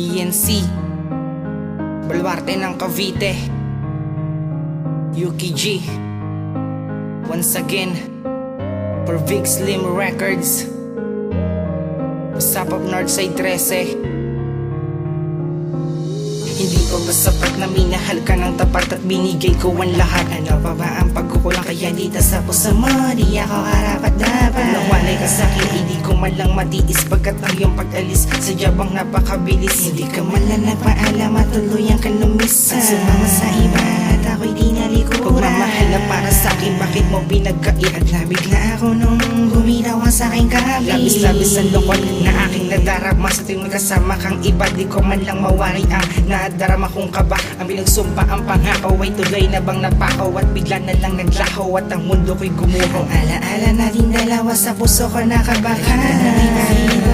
BNC Baluarte ng Cavite, Yuki G. Once again for Big Slim Records, Usapap Northside 13. Hindi pa ba sapat na minahal ka ng tapat at binigay ko ang lahat? Ano pa ba ang pagkukulang kaya dito sa puso mo? Di ako karapat dapat. Nang walay ka sa'kin, hindi ko man lang matiis pagkat ang iyong pag-alis sadya bang napakabilis. Hindi ka man lang nagpaalam at tuluyan ka lumis. At sumama sa iba at ako'y di nalikuran. Pagmamahal na para sa'kin, bakit mo pinagkait? At nabigla ako nung bumitaw ka sa'king kabi. Labis-labis ang lungkot na aking nadarama sa tuwing kasama kang iba. Di ko man lang mawari ang nadarama kong kaba. Ang pinagsumpa ang pangako ay tuloy na bang napakaw at bigla na lang naglaho at ang mundo ko'y gumuho. Ang alaala natin dalawa sa puso ko nakabaka.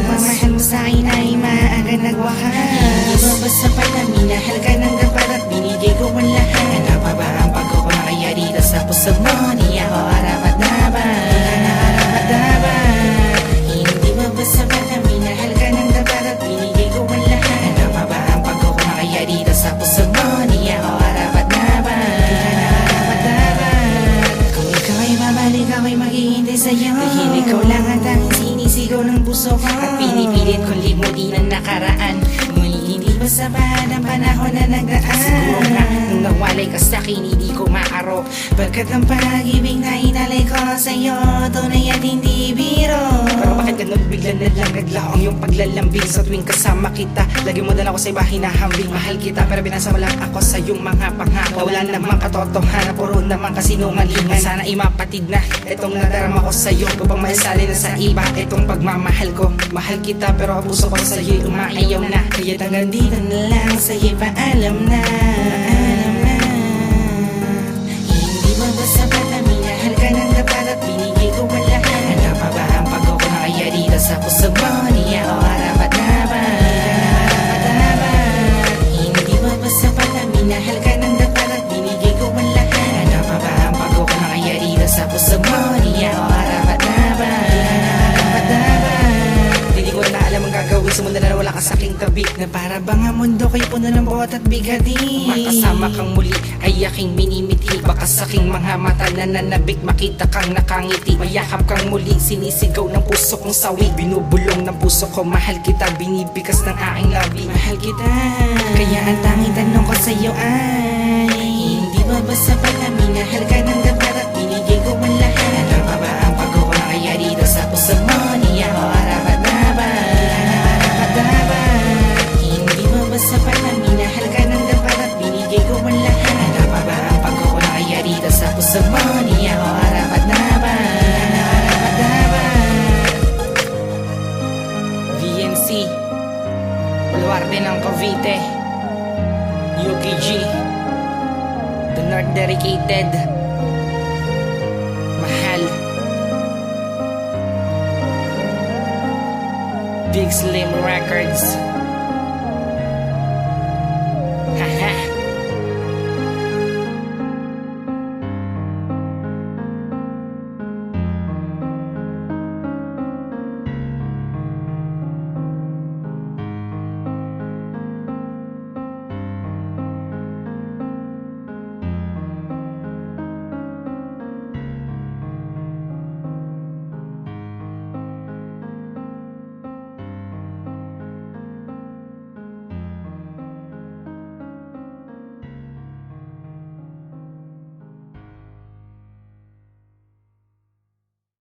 Pagmamahal mo sa'kin ay maaga nagwakas. Hindi mo ba sapat na minahal ka ng dapat at binigay ko ang lahat? Ano pa ba ang pagkukulang kaya dito sa puso mo? Di ako arapat dapat. Di ka na arapat dapat. Hindi mo ba sapat na minahal ka ng dapat at binigay ko ang lahat? Ano pa ba ang pagkukulang kaya dito sa puso mo? Di ako arapat dapat. Di ka na arapat dapat. Kung ikaw ay babalik, ako'y maghihintay sa'yo. Dahil ikaw lang ang tanging sinisigaw ng puso ko. At pinipilit kong limutin ang nakaraan. Ngunit hindi ba sapat ang panahon na nagdaan? Siguro nga, nung nawalay ka sa'kin, hindi ko maaro. Pagkat ang pag-ibig na inalay ko sa'yo, tunay at hindi biro. Pero bakit ganun bigla na lang naglaho ang iyong paglalambing? Sa tuwing kasama kita, lagi mo dala ko sa iba hinahambing. Mahal kita pero binasa mo lang ako sa iyong mga pangako. Wala namang katotohanan, puro naman kasinungalingan. Sana imapatid na itong nadarama ko sa'yo. Upang maisali na sa iba itong pagmamahal ko. Mahal kita pero ang puso ko sa'yo'y umaayaw na. Kaya't hanggang dito na lang sa'yo'y paalam na. Hindi mo ba sapat na minahal ka ng dapat at binigay ko ang lahat? Ano pa ba ang pagkukulang kaya dito sa puso mo? Di ako arapat dapat. Di ka na arapat dapat. Hindi mo ba sapat na minahal ka ng dapat at binigay ko ang lahat? Ano pa ba ang pagkukulang kaya dito sa puso mo? Di ako arapat dapat. Di ka na arapat dapat. Hindi ko na alam ang gagawin, sumunod na wala ka sa aking tabi. Na para bang ang mundo ko'y puno ng buhat at bigati. Makasama kang muli ay aking minimithi. Baka sa aking mga mata nananabik, makita kang nakangiti. Mayakap kang muli, sinisigaw ng puso kong sawi. Binubulong ng puso ko, mahal kita, binibigas ng aking labi. Mahal kita, kaya ang tanging tanong ko sa'yo ay hindi ba ba sapat na minahal ka ng dapat at binigay ko ang lahat? Ano pa ba ang pagkukulang kaya dito sa puso mo? Di ako arapat dapat. Di ka na arapat dapat. Hindi mo ba sapat na minahal ka ng dapat at binigay ko ang lahat? Ano pa ba ang pagkukulang kaya dito sa puso mo? Di ako arapat dapat. Di ka na arapat dapat. VNC Baluarte ng Cavite, Yuki G, The North Dedicated, Mahal, Big Slim Records.